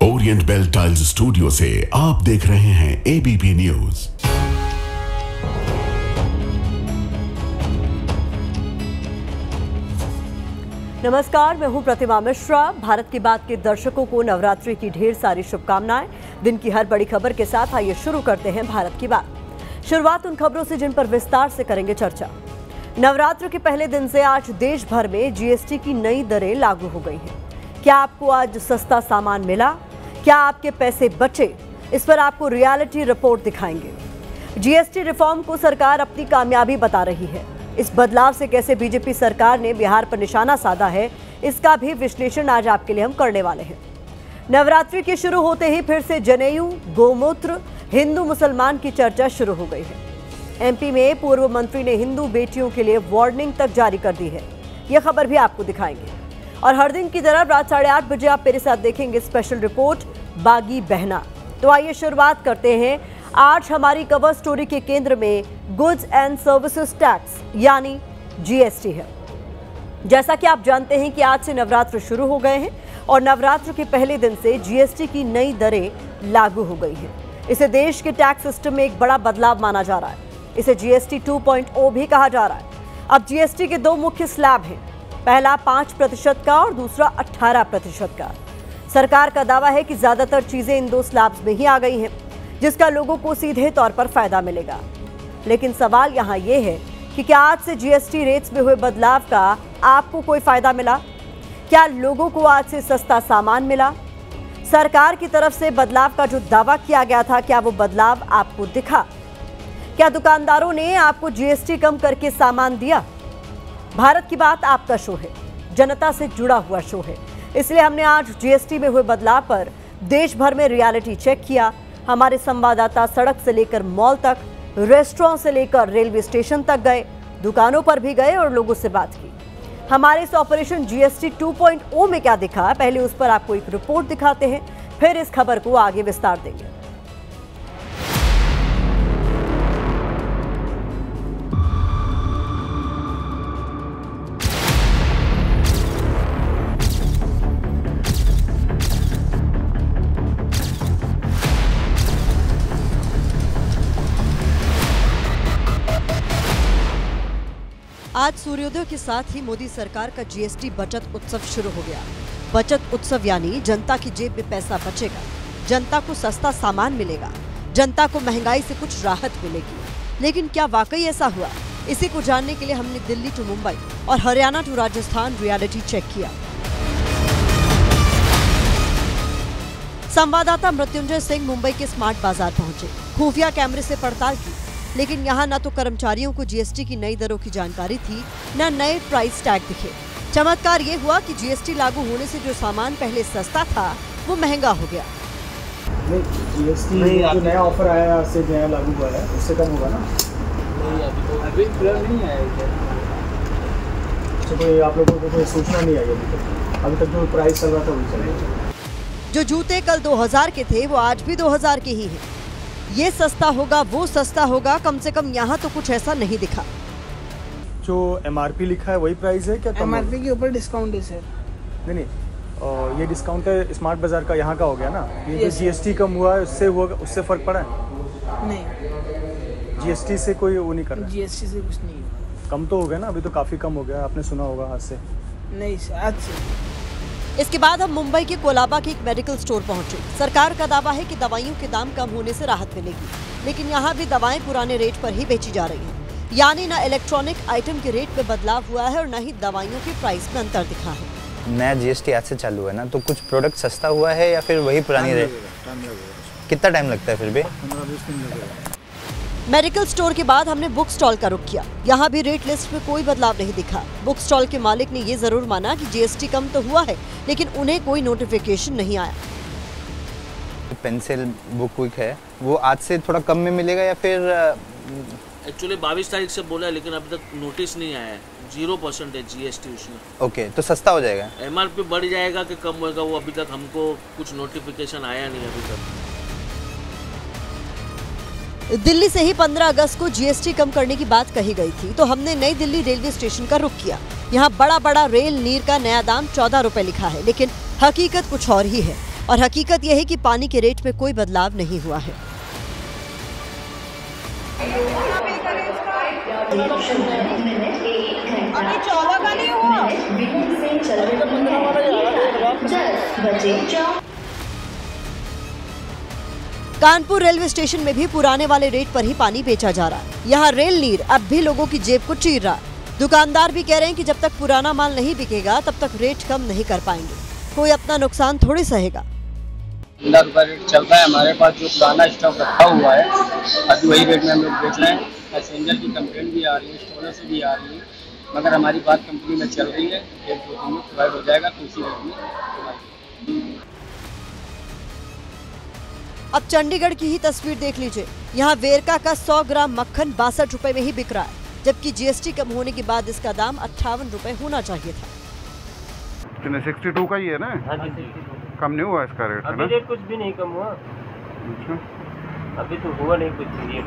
Orient bell tiles studio से आप देख रहे हैं एबीपी न्यूज। नमस्कार, मैं हूं प्रतिमा मिश्रा। भारत की बात के दर्शकों को नवरात्रि की ढेर सारी शुभकामनाएं। दिन की हर बड़ी खबर के साथ आइए शुरू करते हैं भारत की बात। शुरुआत उन खबरों से जिन पर विस्तार से करेंगे चर्चा। नवरात्र के पहले दिन से आज देश भर में जीएसटी की नई दरें लागू हो गई हैं। क्या आपको आज सस्ता सामान मिला? क्या आपके पैसे बचे? इस पर आपको रियलिटी रिपोर्ट दिखाएंगे। जीएसटी रिफॉर्म को सरकार अपनी कामयाबी बता रही है। इस बदलाव से कैसे बीजेपी सरकार ने बिहार पर निशाना साधा है, इसका भी विश्लेषण आज आपके लिए हम करने वाले हैं। नवरात्रि के शुरू होते ही फिर से जनेऊ, गोमूत्र, हिंदू मुसलमान की चर्चा शुरू हो गई है। एमपी में पूर्व मंत्री ने हिंदू बेटियों के लिए वार्निंग तक जारी कर दी है। यह खबर भी आपको दिखाएंगे। और हर दिन की तरह रात 8:30 बजे आप मेरे साथ देखेंगे स्पेशल रिपोर्ट बागी बहना। तो आइए शुरुआत करते हैं। आज हमारी कवर स्टोरी के केंद्र में गुड्स एंड सर्विसेज टैक्स यानी जीएसटी है। जैसा कि आप जानते हैं कि आज से नवरात्र शुरू हो गए हैं और नवरात्र के पहले दिन से जीएसटी की नई दरें लागू हो गई हैं। इसे देश के टैक्स सिस्टम में एक बड़ा बदलाव माना जा रहा है। इसे जीएसटी 2.0 भी कहा जा रहा है। अब जीएसटी के दो मुख्य स्लैब हैं, पहला 5% का और दूसरा 18% का। सरकार का दावा है कि ज्यादातर चीजें इन दो स्लैब्स में ही आ गई हैं, जिसका लोगों को सीधे तौर पर फायदा मिलेगा। लेकिन सवाल यहाँ ये है कि क्या आज से जीएसटी रेट्स में हुए बदलाव का आपको कोई फायदा मिला? क्या लोगों को आज से सस्ता सामान मिला? सरकार की तरफ से बदलाव का जो दावा किया गया था, क्या वो बदलाव आपको दिखा? क्या दुकानदारों ने आपको जीएसटी कम करके सामान दिया? भारत की बात आपका शो है, जनता से जुड़ा हुआ शो है, इसलिए हमने आज जीएसटी में हुए बदलाव पर देश भर में रियलिटी चेक किया। हमारे संवाददाता सड़क से लेकर मॉल तक, रेस्टोरेंट से लेकर रेलवे स्टेशन तक गए, दुकानों पर भी गए और लोगों से बात की। हमारे इस ऑपरेशन जीएसटी 2.0 में क्या दिखा, पहले उस पर आपको एक रिपोर्ट दिखाते हैं, फिर इस खबर को आगे विस्तार देंगे। आज सूर्योदय के साथ ही मोदी सरकार का जीएसटी बचत उत्सव शुरू हो गया। बचत उत्सव यानी जनता की जेब में पैसा बचेगा, जनता को सस्ता सामान मिलेगा, जनता को महंगाई से कुछ राहत मिलेगी। लेकिन क्या वाकई ऐसा हुआ? इसी को जानने के लिए हमने दिल्ली टू मुंबई और Haryana to Rajasthan reality check किया। संवाददाता मृत्युंजय सिंह मुंबई के स्मार्ट बाजार पहुंचे, खुफिया कैमरे से पड़ताल की, लेकिन यहाँ न तो कर्मचारियों को जीएसटी की नई दरों की जानकारी थी, न नए प्राइस टैग दिखे। चमत्कार ये हुआ कि जीएसटी लागू होने से जो सामान पहले सस्ता था वो महंगा हो गया। नहीं, जीएसटी जो नया ऑफर आया है, से नया लागू हुआ है, उससे कम होगा ना? नहीं, अभी नहीं आया है। तो कोई आप लोगों को कोई सूचना नहीं आई अभी तक जो प्राइस चल रहा था वही चलेगा। जो जूते कल 2000 के थे वो आज भी 2000 के ही हैं। ये सस्ता होगा, वो सस्ता होगा, कम से कम यहाँ तो कुछ ऐसा नहीं दिखा। जो एमआरपी लिखा है वही प्राइस है क्या? एमआरपी के ऊपर डिस्काउंट है सर। नहीं, ये डिस्काउंट है स्मार्ट बाजार का, यहाँ का हो गया ना? ये जो जीएसटी कम हुआ है उससे फर्क पड़ा है? नहीं, जीएसटी से कोई वो नहीं कर रहा। जीएसटी से कुछ नहीं है। कम तो हो गया ना, अभी तो काफी कम हो गया, आपने सुना होगा आज से। नहीं सर, आज से। इसके बाद हम मुंबई के कोलाबा के एक मेडिकल स्टोर पहुंचे। सरकार का दावा है कि दवाइयों के दाम कम होने से राहत मिलेगी, लेकिन यहाँ भी दवाएं पुराने रेट पर ही बेची जा रही हैं। यानी न इलेक्ट्रॉनिक आइटम के रेट में बदलाव हुआ है और न ही दवाइयों की प्राइस में अंतर दिखा है। नया जीएसटी आज से चालू है ना, तो कुछ प्रोडक्ट सस्ता हुआ है या फिर वही पुरानी रेट? कितना टाइम लगता है? फिर भी 15-20 दिन लगेगा। मेडिकल स्टोर के बाद हमने बुक स्टॉल का रुख किया। यहाँ भी रेट लिस्ट में कोई बदलाव नहीं दिखा। बुक स्टॉल के मालिक ने ये जरूर माना कि जीएसटी कम तो हुआ है, लेकिन उन्हें कोई नोटिफिकेशन नहीं आया। पेंसिल बुक वीक है, वो आज से थोड़ा कम में मिलेगा या फिर? एक्चुअली 22 तारीख से बोला है, लेकिन अभी तक नोटिस नहीं आया है। 0% है जीएसटी उसमें। ओके, तो सस्ता हो जाएगा? एमआरपी बढ़ जाएगा कि कम होगा, वो अभी तक हमको कुछ नोटिफिकेशन आया नहीं अभी तक। दिल्ली से ही 15 अगस्त को जीएसटी कम करने की बात कही गई थी, तो हमने नई दिल्ली रेलवे स्टेशन का रुख किया। यहाँ बड़ा बड़ा रेल नीर का नया दाम 14 रुपए लिखा है, लेकिन हकीकत कुछ और ही है। और हकीकत यह है कि पानी के रेट में कोई बदलाव नहीं हुआ है। कानपुर रेलवे स्टेशन में भी पुराने वाले रेट पर ही पानी बेचा जा रहा है। यहाँ रेल नीर अब भी लोगों की जेब को चीर रहा है। दुकानदार भी कह रहे हैं कि जब तक पुराना माल नहीं बिकेगा तब तक रेट कम नहीं कर पाएंगे। कोई अपना नुकसान थोड़ी सहेगा। 15 रुपये रेट चल रहा है। हमारे पास जो पुराना स्टॉक रखा हुआ है अभी वही रेट में हम लोग बेच रहे हैं। पैसेंजर की कंप्लेंट भी आ रही है, स्टोरों से भी आ रही है, मगर हमारी बात कंपनी में चल रही है। 1-2 दिन में प्रोवाइड हो जाएगा तो उसी रेट में। अब चंडीगढ़ की ही तस्वीर देख लीजिए। यहाँ वेरका का 100 ग्राम मक्खन 62 रुपए में ही बिक रहा है, जबकि जीएसटी कम होने के बाद इसका दाम 58 रुपए होना चाहिए था। 62 का ही है ना? हाँ जी, कम नहीं हुआ इसका रेट? अभी रेट कुछ भी नहीं कम हुआ। अच्छा, अभी तो हुआ नहीं कुछ भी,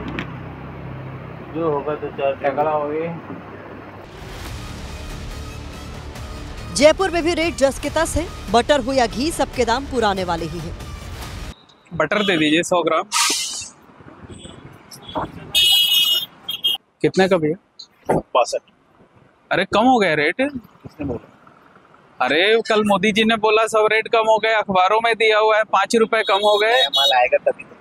जो होगा तो 4 टकरा हो गए। जयपुर में भी रेट जस के तस है। बटर हो या घी, सबके दाम पुराने वाले ही हैं। बटर दे दीजिए 100 ग्राम। कितने का भैया? 62। अरे कम हो गया रेट। किसने बोला? अरे कल मोदी जी ने बोला सब रेट कम हो गए, अखबारों में दिया हुआ है 5 रुपए कम हो गए। माल आएगा तभी तो।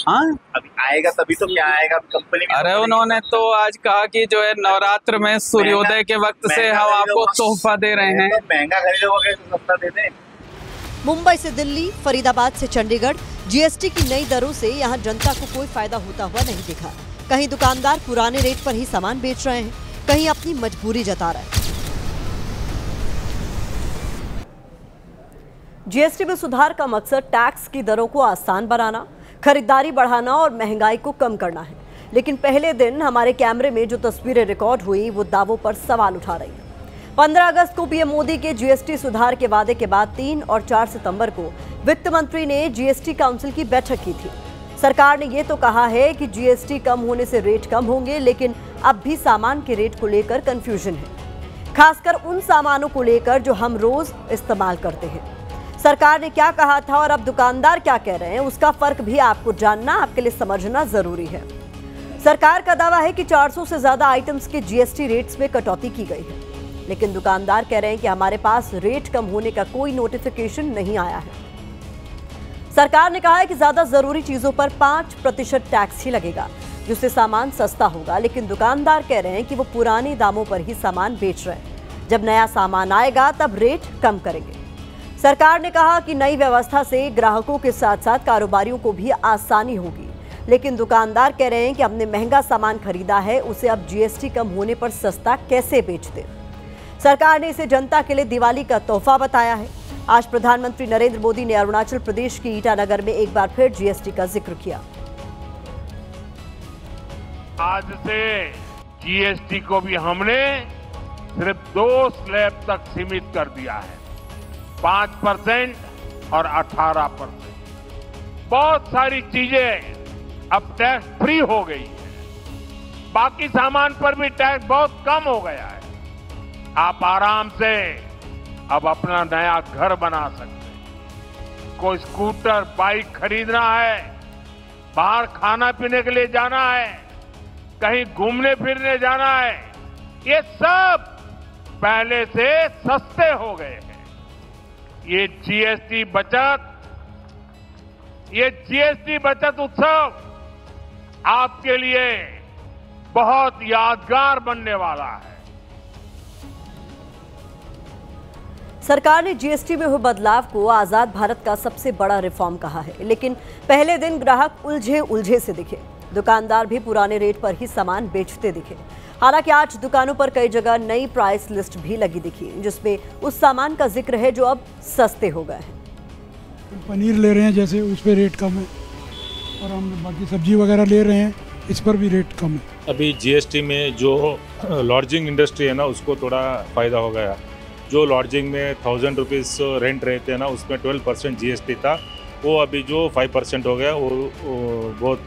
हाँ अभी आएगा तभी तो। क्या आएगा कंपनी? अरे उन्होंने तो आज कहा कि जो है नवरात्र में सूर्योदय के वक्त से हम आपको तोहफा दे रहे हैं। महंगा खरीदोगे तो सस्ता दे दें। मुंबई से दिल्ली, फरीदाबाद से चंडीगढ़, जीएसटी की नई दरों से यहां जनता को कोई फायदा होता हुआ नहीं दिखा। कहीं दुकानदार पुराने रेट पर ही सामान बेच रहे हैं, कहीं अपनी मजबूरी जता रहे हैं। जीएसटी में सुधार का मकसद टैक्स की दरों को आसान बनाना, खरीदारी बढ़ाना और महंगाई को कम करना है। लेकिन पहले दिन हमारे कैमरे में जो तस्वीरें रिकॉर्ड हुई वो दावों पर सवाल उठा रही हैं। 15 अगस्त को पीएम मोदी के जीएसटी सुधार के वादे के बाद 3 और 4 सितंबर को वित्त मंत्री ने जीएसटी काउंसिल की बैठक की थी। सरकार ने ये तो कहा है कि जीएसटी कम होने से रेट कम होंगे, लेकिन अब भी सामान के रेट को लेकर कंफ्यूजन है, खासकर उन सामानों को लेकर जो हम रोज इस्तेमाल करते हैं। सरकार ने क्या कहा था और अब दुकानदार क्या कह रहे हैं, उसका फर्क भी आपको जानना, आपके लिए समझना जरूरी है। सरकार का दावा है कि 400 से ज्यादा आइटम्स के जीएसटी रेट्स में कटौती की गई है, लेकिन दुकानदार कह रहे हैं कि हमारे पास रेट कम होने का कोई नोटिफिकेशन नहीं आया है। सरकार ने कहा है कि ज्यादा जरूरी चीजों पर 5% टैक्स ही लगेगा, जिससे सामान सस्ता होगा, लेकिन दुकानदार कह रहे हैं कि वो पुराने दामों पर ही सामान बेच रहे हैं। जब नया सामान आएगा तब रेट कम करेंगे। सरकार ने कहा कि नई व्यवस्था से ग्राहकों के साथ साथ कारोबारियों को भी आसानी होगी, लेकिन दुकानदार कह रहे हैं कि हमने महंगा सामान खरीदा है, उसे अब जीएसटी कम होने पर सस्ता कैसे बेच दें। सरकार ने इसे जनता के लिए दिवाली का तोहफा बताया है। आज प्रधानमंत्री नरेंद्र मोदी ने अरुणाचल प्रदेश के ईटानगर में एक बार फिर जीएसटी का जिक्र किया। आज से जीएसटी को भी हमने सिर्फ 2 स्लैब तक सीमित कर दिया है, 5% और 18%। बहुत सारी चीजें अब टैक्स फ्री हो गई है। बाकी सामान पर भी टैक्स बहुत कम हो गया है। आप आराम से अब अपना नया घर बना सकते हैं। कोई स्कूटर, बाइक खरीदना है, बाहर खाना पीने के लिए जाना है, कहीं घूमने फिरने जाना है, ये सब पहले से सस्ते हो गए हैं। ये जीएसटी बचत उत्सव आपके लिए बहुत यादगार बनने वाला है। सरकार ने जीएसटी में हुए बदलाव को आजाद भारत का सबसे बड़ा रिफॉर्म कहा है, लेकिन पहले दिन ग्राहक उलझे से दिखे। दुकानदार भी पुराने रेट पर ही सामान बेचते दिखे। हालांकि आज दुकानों पर कई जगह नई प्राइस लिस्ट भी लगी दिखी, जिसमें उस सामान का जिक्र है जो अब सस्ते हो गए हैं। पनीर ले रहे हैं जैसे, उस पर रेट कम है, और हम बाकी सब्जी वगैरह ले रहे हैं, इस पर भी रेट कम है। अभी जीएसटी में जो लॉड्जिंग इंडस्ट्री है ना, उसको थोड़ा फ़ायदा हो गया। जो लॉड्जिंग में 1000 रुपीज़ रेंट रहते हैं ना, उसमें 12% जीएसटी था, वो अभी जो 5% हो गया, वो बहुत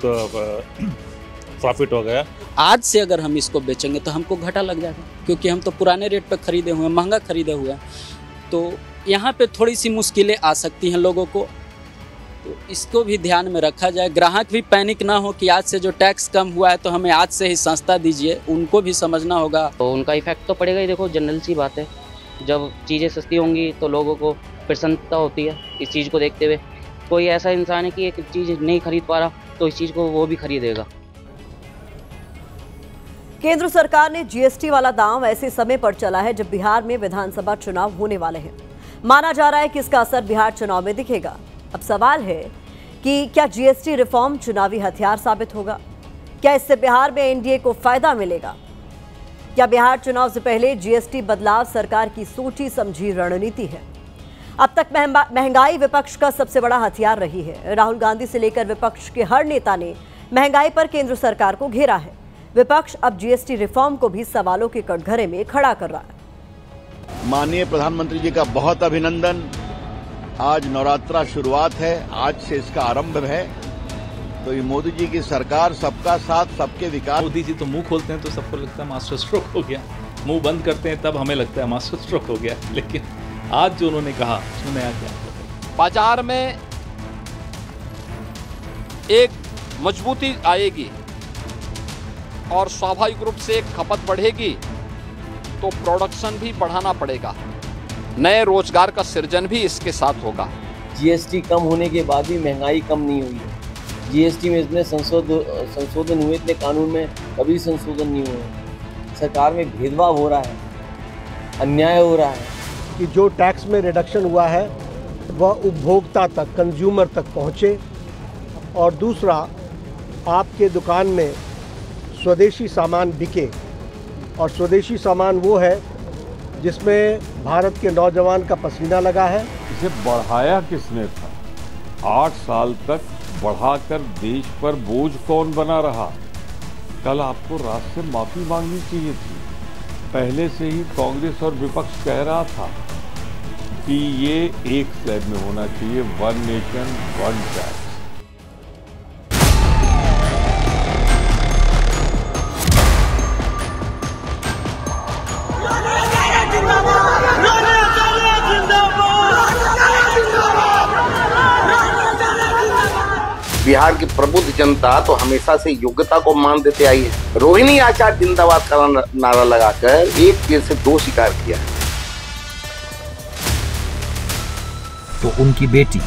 प्रॉफिट हो गया। आज से अगर हम इसको बेचेंगे तो हमको घाटा लग जाएगा, क्योंकि हम तो पुराने रेट पर खरीदे हुए हैं, महंगा खरीदे हुए हैं। तो यहाँ पे थोड़ी सी मुश्किलें आ सकती हैं लोगों को, तो इसको भी ध्यान में रखा जाए। ग्राहक भी पैनिक ना हो कि आज से जो टैक्स कम हुआ है तो हमें आज से ही सस्ता दीजिए, उनको भी समझना होगा। तो उनका इफेक्ट तो पड़ेगा ही। देखो जनरल सी बात है, जब चीज़ें सस्ती होंगी तो लोगों को प्रसन्नता होती है इस चीज़ को देखते हुए। कोई ऐसा इंसान है कि एक चीज़ नहीं खरीद पा रहा तो इस चीज़ को वो भी खरीदेगा। केंद्र सरकार ने जीएसटी वाला दांव ऐसे समय पर चला है जब बिहार में विधानसभा चुनाव होने वाले हैं। माना जा रहा है कि इसका असर बिहार चुनाव में दिखेगा। अब सवाल है कि क्या जीएसटी रिफॉर्म चुनावी हथियार साबित होगा? क्या इससे बिहार में एनडीए को फायदा मिलेगा? क्या बिहार चुनाव से पहले जीएसटी बदलाव सरकार की सोची समझी रणनीति है? अब तक महंगाई विपक्ष का सबसे बड़ा हथियार रही है। राहुल गांधी से लेकर विपक्ष के हर नेता ने महंगाई पर केंद्र सरकार को घेरा है। विपक्ष अब जीएसटी रिफॉर्म को भी सवालों के कटघरे में खड़ा कर रहा है। माननीय प्रधानमंत्री जी का बहुत अभिनंदन। आज नवरात्रा शुरुआत है, आज से इसका आरंभ है। तो ये मोदी जी की सरकार सबका साथ सबके विकास। मोदी जी तो मुंह खोलते हैं तो सबको लगता है मास्टर स्ट्रोक हो गया, मुंह बंद करते हैं तब हमें लगता है मास्टर स्ट्रोक हो गया। लेकिन आज जो उन्होंने कहा उसमें नया क्या? बाजार में एक मजबूती आएगी और स्वाभाविक रूप से खपत बढ़ेगी तो प्रोडक्शन भी बढ़ाना पड़ेगा, नए रोजगार का सृजन भी इसके साथ होगा। जीएसटी कम होने के बाद भी महंगाई कम नहीं हुई है। जीएसटी में इतने संशोधन हुए, इतने कानून में कभी संशोधन नहीं हुए। सरकार में भेदभाव हो रहा है, अन्याय हो रहा है। कि जो टैक्स में रिडक्शन हुआ है वह उपभोक्ता तक, कंज्यूमर तक पहुँचे। और दूसरा, आपके दुकान में स्वदेशी सामान बिके। और स्वदेशी सामान वो है जिसमें भारत के नौजवान का पसीना लगा है। इसे बढ़ाया किसने था? 8 साल तक बढ़ाकर देश पर बोझ कौन बना रहा? कल आपको राष्ट्र से माफी मांगनी चाहिए थी। पहले से ही कांग्रेस और विपक्ष कह रहा था कि ये एक स्लैब में होना चाहिए, 1 नेशन 1 टैक्स। बिहार की प्रबुद्ध जनता तो हमेशा से योग्यता को मान देते आई है। रोहिणी आचार्य जिंदाबाद का नारा लगाकर एक तीर से 2 शिकार किया। तो उनकी बेटी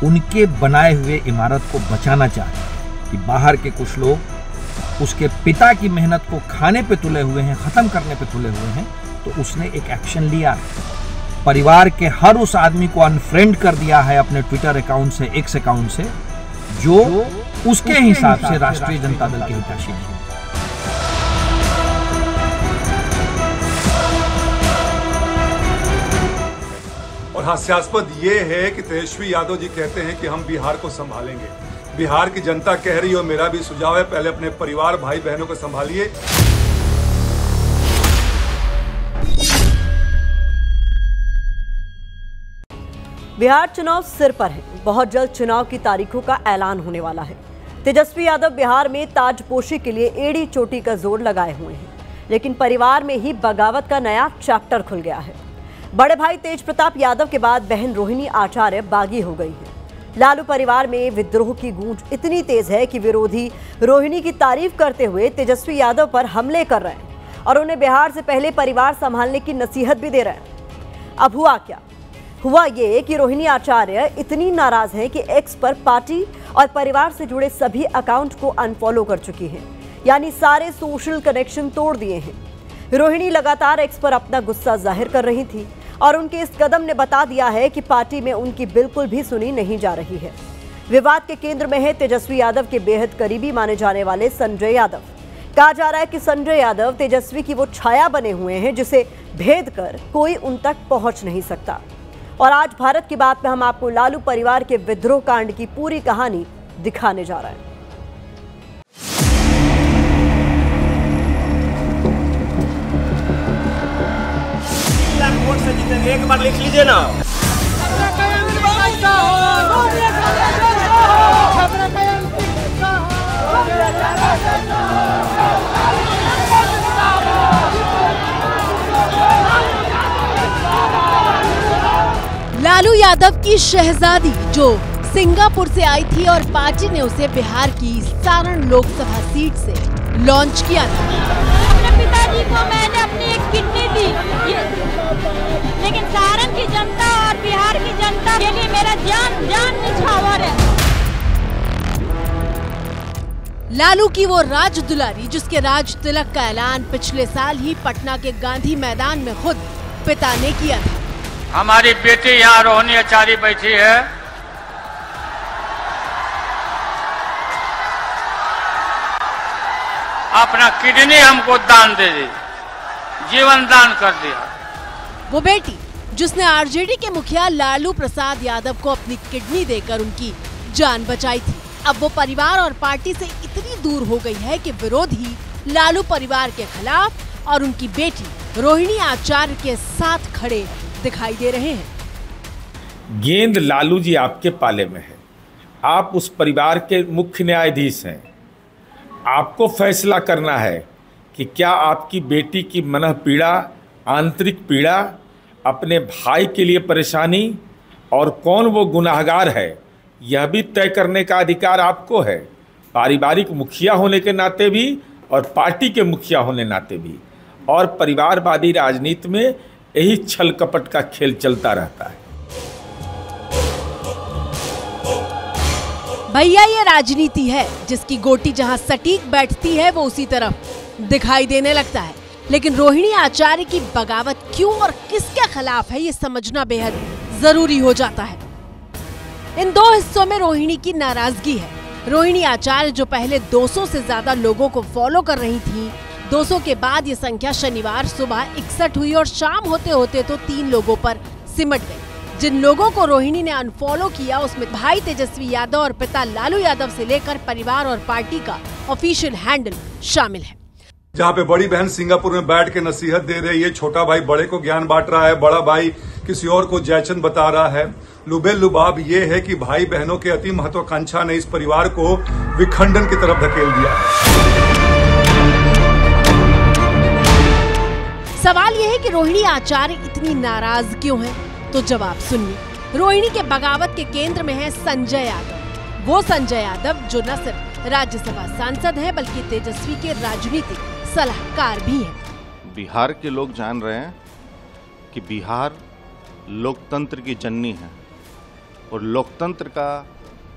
उनके बनाए हुए इमारत को बचाना चाहती है कि बाहर के कुछ लोग उसके पिता की मेहनत को खाने पे तुले हुए हैं, खत्म करने पे तुले हुए हैं। तो उसने एक एक्शन लिया है। परिवार के हर उस आदमी को अनफ्रेंड कर दिया है अपने ट्विटर अकाउंट से, एक्स अकाउंट से, जो उसके हिसाब से राष्ट्रीय जनता दल के हितैषी नहीं। और हास्यास्पद ये है कि तेजस्वी यादव जी कहते हैं कि हम बिहार को संभालेंगे। बिहार की जनता कह रही है, और मेरा भी सुझाव है, पहले अपने परिवार भाई बहनों को संभालिए। बिहार चुनाव सिर पर है। बहुत जल्द चुनाव की तारीखों का ऐलान होने वाला है। तेजस्वी यादव बिहार में ताजपोशी के लिए एड़ी चोटी का जोर लगाए हुए हैं, लेकिन परिवार में ही बगावत का नया चैप्टर खुल गया है। बड़े भाई तेज प्रताप यादव के बाद बहन रोहिणी आचार्य बागी हो गई है। लालू परिवार में विद्रोह की गूंज इतनी तेज है कि विरोधी रोहिणी की तारीफ करते हुए तेजस्वी यादव पर हमले कर रहे हैं और उन्हें बिहार से पहले परिवार संभालने की नसीहत भी दे रहे हैं। अब हुआ क्या? हुआ ये कि रोहिणी आचार्य इतनी नाराज हैं कि एक्स पर पार्टी और परिवार से जुड़े सभी अकाउंट को अनफॉलो कर चुकी हैं, यानी सारे सोशल कनेक्शन तोड़ दिए हैं। रोहिणी लगातार एक्स पर अपना गुस्सा जाहिर कर रही थी और उनके इस कदम ने बता दिया है कि पार्टी में उनकी बिल्कुल भी सुनी नहीं जा रही है। विवाद के केंद्र में है तेजस्वी यादव के बेहद करीबी माने जाने वाले संजय यादव। कहा जा रहा है कि संजय यादव तेजस्वी की वो छाया बने हुए हैं जिसे भेद कर कोई उन तक पहुंच नहीं सकता। और आज भारत की बात में हम आपको लालू परिवार के विद्रोह कांड की पूरी कहानी दिखाने जा रहे हैं। वोट से जीतेंगे, एक बार लिख लीजिए ना। यादव की शहजादी जो सिंगापुर से आई थी और पार्टी ने उसे बिहार की सारण लोकसभा सीट से लॉन्च किया था। अपने पिताजी को मैंने अपनी एक किडनी दी, लेकिन सारण की जनता और बिहार की जनता के लिए मेरा जान निछावर है। लालू की वो राज दुलारी जिसके राज तिलक का ऐलान पिछले साल ही पटना के गांधी मैदान में खुद पिता ने किया था। हमारी बेटी यहाँ रोहिणी आचार्य बैठी है, अपना किडनी हमको दान दे दी, जीवन दान कर दिया। वो बेटी जिसने आरजेडी के मुखिया लालू प्रसाद यादव को अपनी किडनी देकर उनकी जान बचाई थी, अब वो परिवार और पार्टी से इतनी दूर हो गई है कि विरोधी लालू परिवार के खिलाफ और उनकी बेटी रोहिणी आचार्य के साथ खड़े दिखाई दे रहे हैं। गेंद लालू जी आपके पाले में है, आप उस परिवार के मुख्य न्यायाधीश हैं। आपको फैसला करना है कि क्या आपकी बेटी की मनः पीड़ा, आंतरिक पीड़ा, अपने भाई के लिए परेशानी और कौन वो गुनाहगार है, यह भी तय करने का अधिकार आपको है, पारिवारिक मुखिया होने के नाते भी और पार्टी के मुखिया होने नाते भी। और परिवारवादी राजनीति में यही छल कपट का खेल चलता रहता है। भैया ये राजनीति है जिसकी गोटी जहां सटीक बैठती है वो उसी तरफ दिखाई देने लगता है। लेकिन रोहिणी आचार्य की बगावत क्यों और किसके खिलाफ है ये समझना बेहद जरूरी हो जाता है। इन दो हिस्सों में रोहिणी की नाराजगी है। रोहिणी आचार्य जो पहले 200 से ज्यादा लोगों को फॉलो कर रही थी, 200 के बाद ये संख्या शनिवार सुबह 61 हुई और शाम होते होते तो 3 लोगों पर सिमट गई। जिन लोगों को रोहिणी ने अनफॉलो किया उसमें भाई तेजस्वी यादव और पिता लालू यादव से लेकर परिवार और पार्टी का ऑफिशियल हैंडल शामिल है। जहाँ पे बड़ी बहन सिंगापुर में बैठ के नसीहत दे रही है, छोटा भाई बड़े को ज्ञान बांट रहा है, बड़ा भाई किसी और को जयचंद बता रहा है। लुबेल लुबाब ये है कि भाई बहनों के अति महत्वाकांक्षा ने इस परिवार को विखंडन की तरफ धकेल दिया है। सवाल यह है कि रोहिणी आचार्य इतनी नाराज क्यों है? तो जवाब सुनिए। रोहिणी के बगावत के केंद्र में है संजय यादव। वो संजय यादव जो न सिर्फ राज्यसभा सांसद हैं बल्कि तेजस्वी के राजनीतिक सलाहकार भी हैं। बिहार के लोग जान रहे हैं कि बिहार लोकतंत्र की जननी है और लोकतंत्र का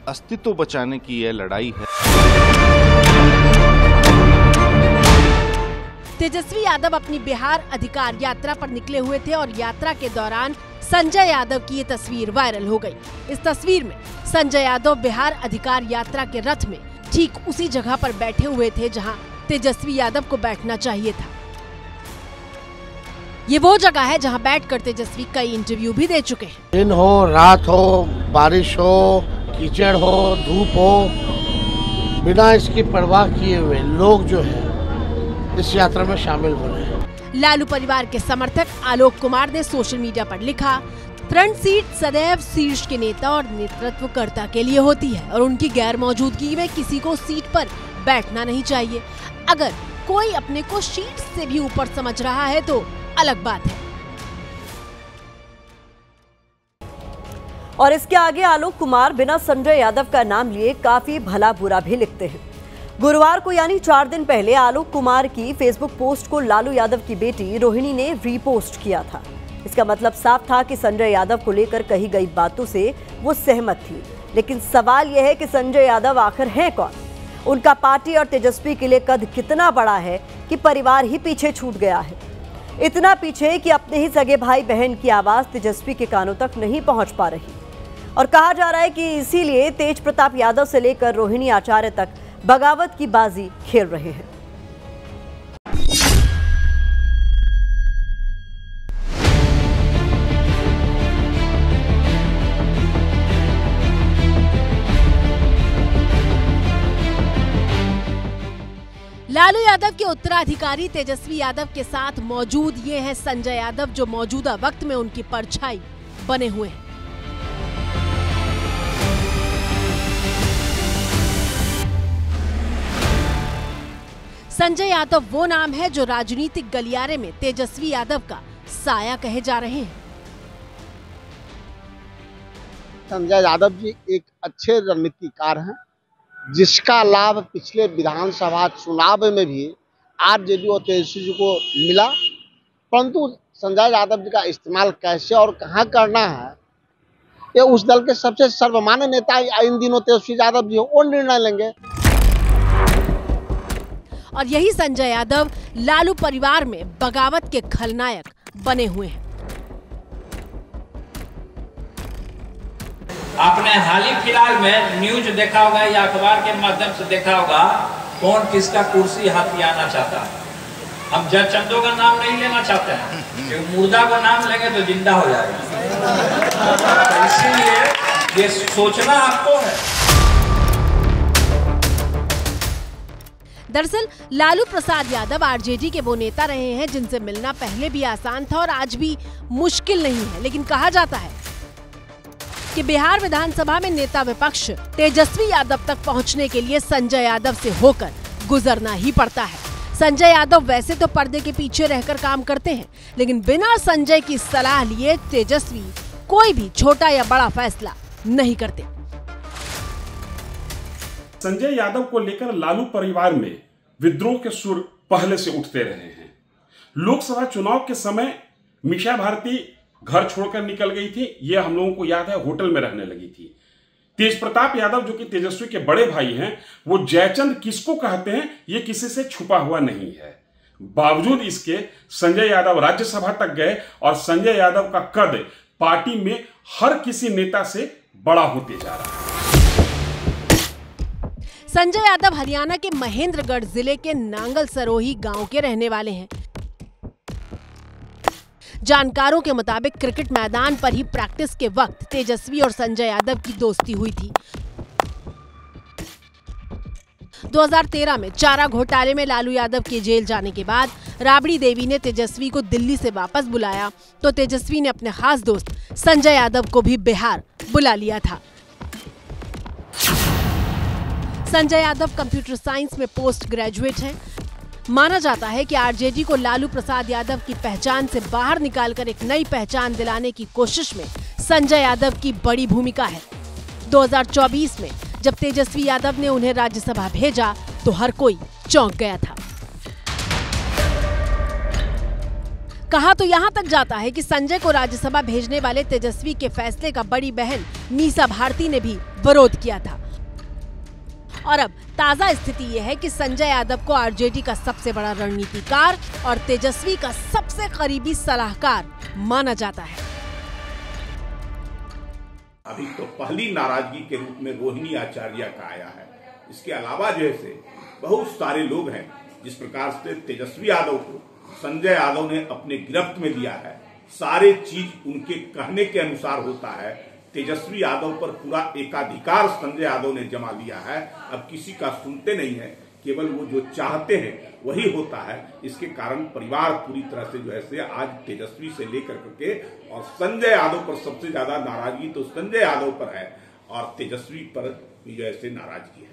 अस्तित्व बचाने की यह लड़ाई है। तेजस्वी यादव अपनी बिहार अधिकार यात्रा पर निकले हुए थे और यात्रा के दौरान संजय यादव की ये तस्वीर वायरल हो गई। इस तस्वीर में संजय यादव बिहार अधिकार यात्रा के रथ में ठीक उसी जगह पर बैठे हुए थे जहां तेजस्वी यादव को बैठना चाहिए था। ये वो जगह है जहां बैठकर तेजस्वी कई इंटरव्यू भी दे चुके हैं। दिन हो, रात हो, बारिश हो, कीचड़ हो, धूप हो, बिना इसकी परवाह किए हुए लोग जो है इस यात्रा में शामिल हो रहे हैं। लालू परिवार के समर्थक आलोक कुमार ने सोशल मीडिया पर लिखा, फ्रंट सीट सदैव शीर्ष के नेता और नेतृत्वकर्ता के लिए होती है और उनकी गैर मौजूदगी में किसी को सीट पर बैठना नहीं चाहिए। अगर कोई अपने को सीट से भी ऊपर समझ रहा है तो अलग बात है। और इसके आगे आलोक कुमार बिना संजय यादव का नाम लिए काफी भला बुरा भी लिखते हैं। गुरुवार को यानी 4 दिन पहले आलोक कुमार की फेसबुक पोस्ट को लालू यादव की बेटी रोहिणी ने रीपोस्ट किया था। इसका मतलब साफ था कि संजय यादव को लेकर कही गई बातों से वो सहमत थी। लेकिन सवाल यह है कि संजय यादव आखिर हैं कौन? उनका पार्टी और तेजस्वी के लिए कद कितना बड़ा है कि परिवार ही पीछे छूट गया है। इतना पीछे कि अपने ही सगे भाई बहन की आवाज तेजस्वी के कानों तक नहीं पहुंच पा रही। और कहा जा रहा है कि इसीलिए तेज प्रताप यादव से लेकर रोहिणी आचार्य तक बगावत की बाजी खेल रहे हैं। लालू यादव के उत्तराधिकारी तेजस्वी यादव के साथ मौजूद ये हैं संजय यादव जो मौजूदा वक्त में उनकी परछाई बने हुए हैं। संजय यादव वो नाम है जो राजनीतिक गलियारे में तेजस्वी यादव का साया कहे जा रहे हैं। संजय यादव जी एक अच्छे रणनीतिकार हैं, जिसका लाभ पिछले विधानसभा चुनाव में भी आरजेडी और तेजस्वी जी को मिला, परंतु संजय यादव जी का इस्तेमाल कैसे और कहां करना है, ये उस दल के सबसे सर्वमान्य नेता इन दिनों तेजस्वी यादव जी वो निर्णय लेंगे। और यही संजय यादव लालू परिवार में बगावत के खलनायक बने हुए हैं। आपने हाल ही फिलहाल में न्यूज देखा होगा या अखबार के माध्यम से देखा होगा, कौन किसका कुर्सी हथियाना चाहता है। हम जयचंदो का नाम नहीं लेना चाहते हैं, क्योंकि मुर्दा को नाम लेंगे तो जिंदा हो जाएगा। तो इसीलिए ये सोचना आपको है। दरअसल लालू प्रसाद यादव आरजेडी के वो नेता रहे हैं जिनसे मिलना पहले भी आसान था और आज भी मुश्किल नहीं है, लेकिन कहा जाता है कि बिहार विधानसभा में नेता विपक्ष तेजस्वी यादव तक पहुंचने के लिए संजय यादव से होकर गुजरना ही पड़ता है। संजय यादव वैसे तो पर्दे के पीछे रहकर काम करते हैं, लेकिन बिना संजय की सलाह लिए तेजस्वी कोई भी छोटा या बड़ा फैसला नहीं करते। संजय यादव को लेकर लालू परिवार में विद्रोह के सुर पहले से उठते रहे हैं। लोकसभा चुनाव के समय मीसा भारती घर छोड़कर निकल गई थी, यह हम लोगों को याद है, होटल में रहने लगी थी। तेज प्रताप यादव जो कि तेजस्वी के बड़े भाई हैं, वो जयचंद किसको कहते हैं ये किसी से छुपा हुआ नहीं है। बावजूद इसके संजय यादव राज्यसभा तक गए और संजय यादव का कद पार्टी में हर किसी नेता से बड़ा होते जा रहा है। संजय यादव हरियाणा के महेंद्रगढ़ जिले के नांगल सरोही गांव के रहने वाले हैं। जानकारों के मुताबिक क्रिकेट मैदान पर ही प्रैक्टिस के वक्त तेजस्वी और संजय यादव की दोस्ती हुई थी। 2013 में चारा घोटाले में लालू यादव के जेल जाने के बाद राबड़ी देवी ने तेजस्वी को दिल्ली से वापस बुलाया, तो तेजस्वी ने अपने खास दोस्त संजय यादव को भी बिहार बुला लिया था। संजय यादव कंप्यूटर साइंस में पोस्ट ग्रेजुएट हैं। माना जाता है कि आरजेडी को लालू प्रसाद यादव की पहचान से बाहर निकालकर एक नई पहचान दिलाने की कोशिश में संजय यादव की बड़ी भूमिका है। 2024 में जब तेजस्वी यादव ने उन्हें राज्यसभा भेजा तो हर कोई चौंक गया था। कहा तो यहां तक जाता है कि संजय को राज्यसभा भेजने वाले तेजस्वी के फैसले का बड़ी बहन मीसा भारती ने भी विरोध किया था। और अब ताजा स्थिति यह है कि संजय यादव को आरजेडी का सबसे बड़ा रणनीतिकार और तेजस्वी का सबसे करीबी सलाहकार माना जाता है। अभी तो पहली नाराजगी के रूप में रोहिणी आचार्य का आया है। इसके अलावा जैसे बहुत सारे लोग हैं, जिस प्रकार से तेजस्वी यादव को संजय यादव ने अपने गिरफ्त में लिया है, सारे चीज उनके कहने के अनुसार होता है। तेजस्वी यादव पर पूरा एकाधिकार संजय यादव ने जमा लिया है। अब किसी का सुनते नहीं है, केवल वो जो चाहते हैं वही होता है। इसके कारण परिवार पूरी तरह से जो है से आज तेजस्वी से लेकर करके और संजय यादव पर सबसे ज्यादा नाराजगी तो संजय यादव पर है और तेजस्वी पर जो है से नाराजगी है।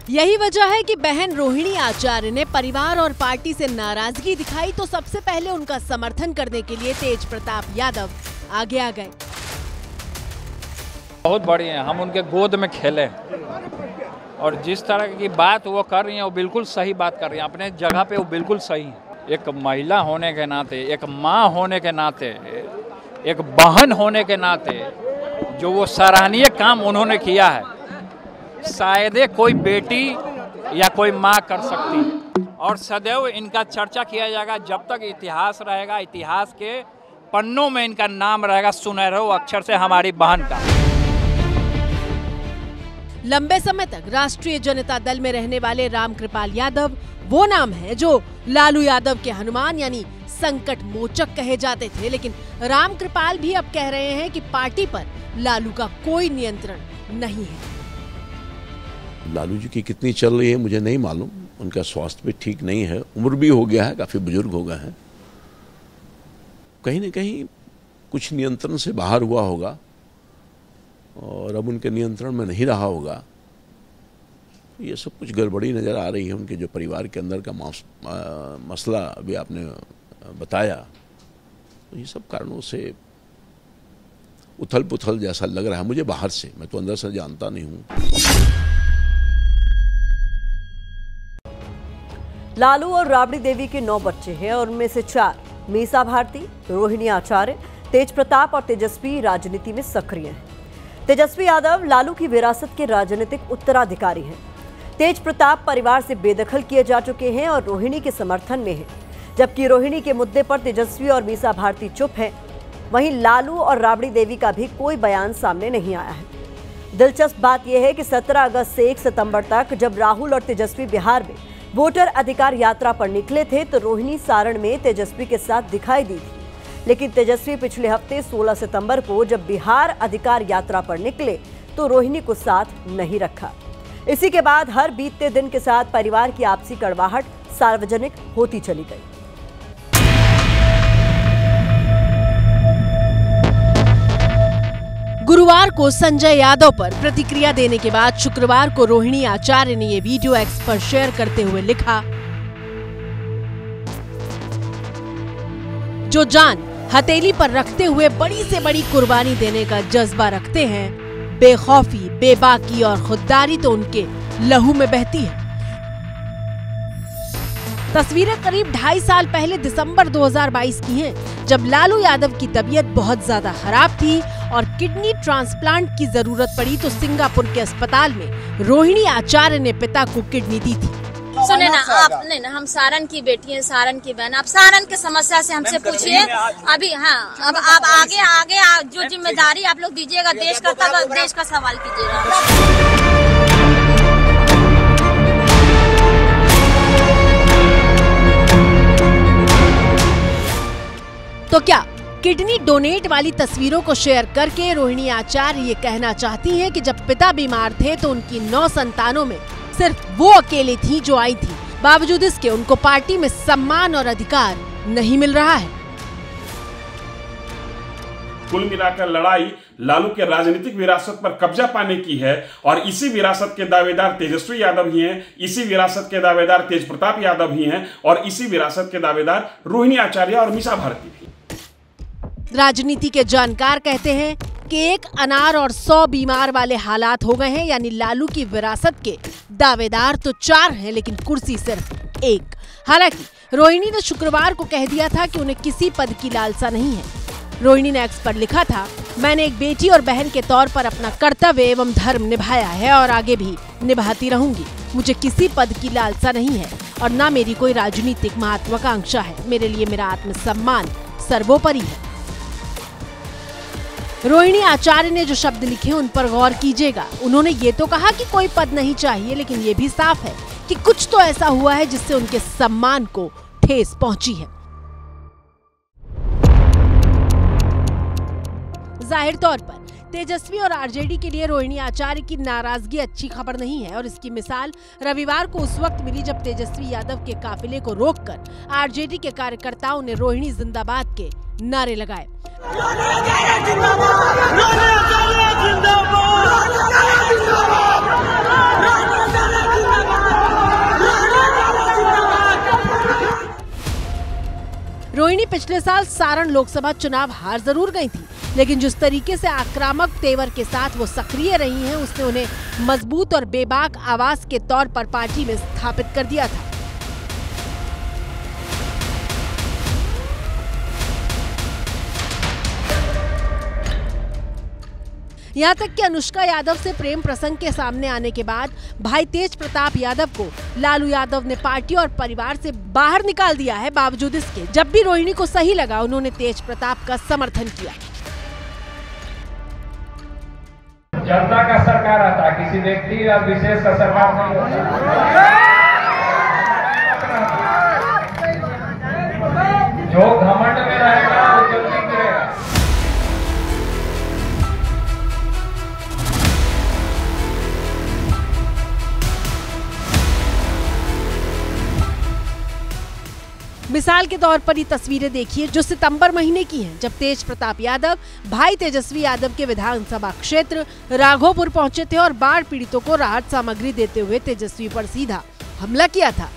यही वजह है कि बहन रोहिणी आचार्य ने परिवार और पार्टी से नाराजगी दिखाई तो सबसे पहले उनका समर्थन करने के लिए तेज प्रताप यादव आगे आ गए। बहुत बढ़िया है, हम उनके गोद में खेले और जिस तरह की बात वो कर रही हैं वो बिल्कुल सही बात कर रही हैं, अपने जगह पे वो बिल्कुल सही है। एक महिला होने के नाते, एक माँ होने के नाते, एक बहन होने के नाते जो वो सराहनीय काम उन्होंने किया है, शायद कोई बेटी या कोई माँ कर सकती है। और सदैव इनका चर्चा किया जाएगा जब तक इतिहास रहेगा, इतिहास के पन्नों में इनका नाम रहेगा सुनहरे अक्षर से, हमारी बहन का। लंबे समय तक राष्ट्रीय जनता दल में रहने वाले रामकृपाल यादव वो नाम है जो लालू यादव के हनुमान यानी संकट मोचक कहे जाते थे, लेकिन रामकृपाल भी अब कह रहे हैं कि पार्टी पर लालू का कोई नियंत्रण नहीं है। लालू जी की कितनी चल रही है मुझे नहीं मालूम, उनका स्वास्थ्य भी ठीक नहीं है, उम्र भी हो गया है, काफी बुजुर्ग हो गए हैं, कहीं न कहीं कुछ नियंत्रण से बाहर हुआ होगा और अब उनके नियंत्रण में नहीं रहा होगा। ये सब कुछ गड़बड़ी नजर आ रही है। उनके जो परिवार के अंदर का मसला अभी आपने बताया, तो ये सब कारणों से उथल पुथल जैसा लग रहा है मुझे बाहर से, मैं तो अंदर से जानता नहीं हूँ। लालू और राबड़ी देवी के 9 बच्चे हैं और उनमें से 4 मीसा भारती, रोहिणी आचार्य, तेज प्रताप और तेजस्वी राजनीति में सक्रिय हैं। तेजस्वी यादव लालू की विरासत के राजनीतिक उत्तराधिकारी हैं। तेज प्रताप परिवार से बेदखल किए जा चुके हैं और रोहिणी के समर्थन में हैं, जबकि रोहिणी के मुद्दे पर तेजस्वी और मीसा भारती चुप हैं। वहीं लालू और राबड़ी देवी का भी कोई बयान सामने नहीं आया है। दिलचस्प बात यह है कि 17 अगस्त से 1 सितंबर तक जब राहुल और तेजस्वी बिहार में वोटर अधिकार यात्रा पर निकले थे तो रोहिणी सारण में तेजस्वी के साथ दिखाई दी थी, लेकिन तेजस्वी पिछले हफ्ते 16 सितंबर को जब बिहार अधिकार यात्रा पर निकले तो रोहिणी को साथ नहीं रखा। इसी के बाद हर बीतते दिन के साथ परिवार की आपसी कड़वाहट सार्वजनिक होती चली गई। गुरुवार को संजय यादव पर प्रतिक्रिया देने के बाद शुक्रवार को रोहिणी आचार्य ने ये वीडियो एक्स पर शेयर करते हुए लिखा, जो जान हथेली पर रखते हुए बड़ी से बड़ी कुर्बानी देने का जज्बा रखते हैं, बेखौफी, बेबाकी और खुददारी तो उनके लहू में बहती है। तस्वीरें करीब 2.5 साल पहले दिसंबर 2022 की हैं, जब लालू यादव की तबीयत बहुत ज्यादा खराब थी और किडनी ट्रांसप्लांट की जरूरत पड़ी तो सिंगापुर के अस्पताल में रोहिणी आचार्य ने पिता को किडनी दी थी। सुने ना आप, नहीं ना, हम सारण की बेटी हैं, सारण की बहन, आप सारण की समस्या से हमसे पूछिए अभी। हाँ, अब आप आगे जो जिम्मेदारी आप लोग दीजिएगा देश का, तब देश का सवाल कीजिएगा। तो क्या किडनी डोनेट वाली तस्वीरों को शेयर करके रोहिणी आचार्य ये कहना चाहती हैं कि जब पिता बीमार थे तो उनकी 9 संतानों में सिर्फ वो अकेली थी जो आई थी, बावजूद इसके उनको पार्टी में सम्मान और अधिकार नहीं मिल रहा है। कुल मिलाकर लड़ाई लालू के राजनीतिक विरासत पर कब्जा पाने की है और इसी विरासत के दावेदार तेजस्वी यादव ही हैं, इसी विरासत के दावेदार तेज प्रताप यादव ही हैं और इसी विरासत के दावेदार रोहिणी आचार्य और मीसा भारती भी। राजनीति के जानकार कहते हैं कि 1 अनार और 100 बीमार वाले हालात हो गए हैं, यानी लालू की विरासत के दावेदार तो 4 हैं लेकिन कुर्सी सिर्फ 1। हालांकि रोहिणी ने शुक्रवार को कह दिया था कि उन्हें किसी पद की लालसा नहीं है। रोहिणी ने एक्स पर लिखा था, मैंने एक बेटी और बहन के तौर पर अपना कर्तव्य एवं धर्म निभाया है और आगे भी निभाती रहूंगी। मुझे किसी पद की लालसा नहीं है और न मेरी कोई राजनीतिक महत्वाकांक्षा है। मेरे लिए मेरा आत्मसम्मान सर्वोपरि है। रोहिणी आचार्य ने जो शब्द लिखे उन पर गौर कीजिएगा। उन्होंने ये तो कहा कि कोई पद नहीं चाहिए, लेकिन ये भी साफ है कि कुछ तो ऐसा हुआ है जिससे उनके सम्मान को ठेस पहुंची है। जाहिर तौर पर तेजस्वी और आरजेडी के लिए रोहिणी आचार्य की नाराजगी अच्छी खबर नहीं है और इसकी मिसाल रविवार को उस वक्त मिली जब तेजस्वी यादव के काफिले को रोककर आरजेडी के कार्यकर्ताओं ने रोहिणी जिंदाबाद के नारे लगाए। रोहिणी पिछले साल सारण लोकसभा चुनाव हार जरूर गई थी, लेकिन जिस तरीके से आक्रामक तेवर के साथ वो सक्रिय रही हैं, उसने उन्हें मजबूत और बेबाक आवाज के तौर पर पार्टी में स्थापित कर दिया था। यहाँ तक कि अनुष्का यादव से प्रेम प्रसंग के सामने आने के बाद भाई तेज प्रताप यादव को लालू यादव ने पार्टी और परिवार से बाहर निकाल दिया है। बावजूद इसके जब भी रोहिणी को सही लगा उन्होंने तेज प्रताप का समर्थन किया। जनता का सरकार आता है, किसी व्यक्ति या विशेष का सरकार नहीं होता। जो घमंड में रहेगा वो जल्दी गिरेगा। मिसाल के तौर पर ये तस्वीरें देखिए जो सितंबर महीने की हैं, जब तेज प्रताप यादव भाई तेजस्वी यादव के विधानसभा क्षेत्र राघोपुर पहुंचे थे और बाढ़ पीड़ितों को राहत सामग्री देते हुए तेजस्वी पर सीधा हमला किया था।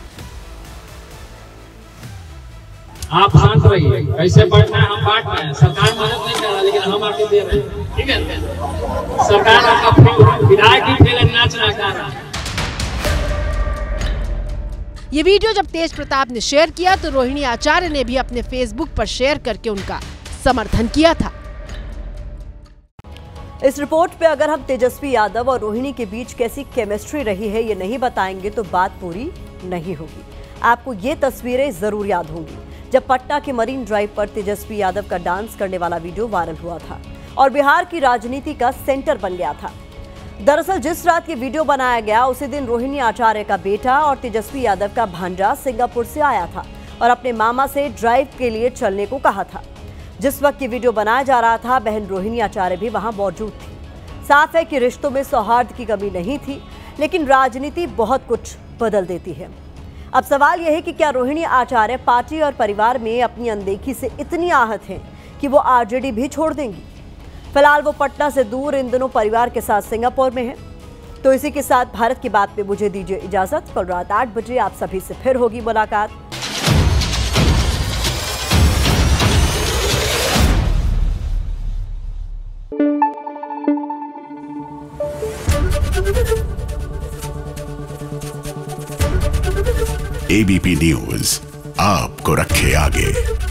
आप शांत रहिए, कैसे बांटना है हम बांट रहे हैं, सरकार मदद नहीं कर रहा लेकिन हम आपको दे रहे हैं, ठीक है। सरकार आपका फेल, विधायक की फेल है, नाच रहा है। ये वीडियो जब तेज प्रताप ने शेयर किया तो रोहिणी आचार्य ने भी अपने फेसबुक पर शेयर करके उनका समर्थन किया था। इस रिपोर्ट पे अगर हम तेजस्वी यादव और रोहिणी के बीच कैसी केमिस्ट्री रही है ये नहीं बताएंगे तो बात पूरी नहीं होगी। आपको ये तस्वीरें जरूर याद होंगी जब पटना के मरीन ड्राइव पर तेजस्वी यादव का डांस करने वाला वीडियो वायरल हुआ था और बिहार की राजनीति का सेंटर बन गया था। दरअसल जिस रात ये वीडियो बनाया गया उसी दिन रोहिणी आचार्य का बेटा और तेजस्वी यादव का भांजा सिंगापुर से आया था और अपने मामा से ड्राइव के लिए चलने को कहा था। जिस वक्त ये वीडियो बनाया जा रहा था बहन रोहिणी आचार्य भी वहां मौजूद थी। साफ है कि रिश्तों में सौहार्द की कमी नहीं थी, लेकिन राजनीति बहुत कुछ बदल देती है। अब सवाल यह है कि क्या रोहिणी आचार्य पार्टी और परिवार में अपनी अनदेखी से इतनी आहत हैं कि वो आरजेडी भी छोड़ देंगी। फिलहाल वो पटना से दूर इन दिनों परिवार के साथ सिंगापुर में है। तो इसी के साथ भारत की बात में मुझे दीजिए इजाजत। कल रात 8 बजे आप सभी से फिर होगी मुलाकात। एबीपी न्यूज आपको रखे आगे।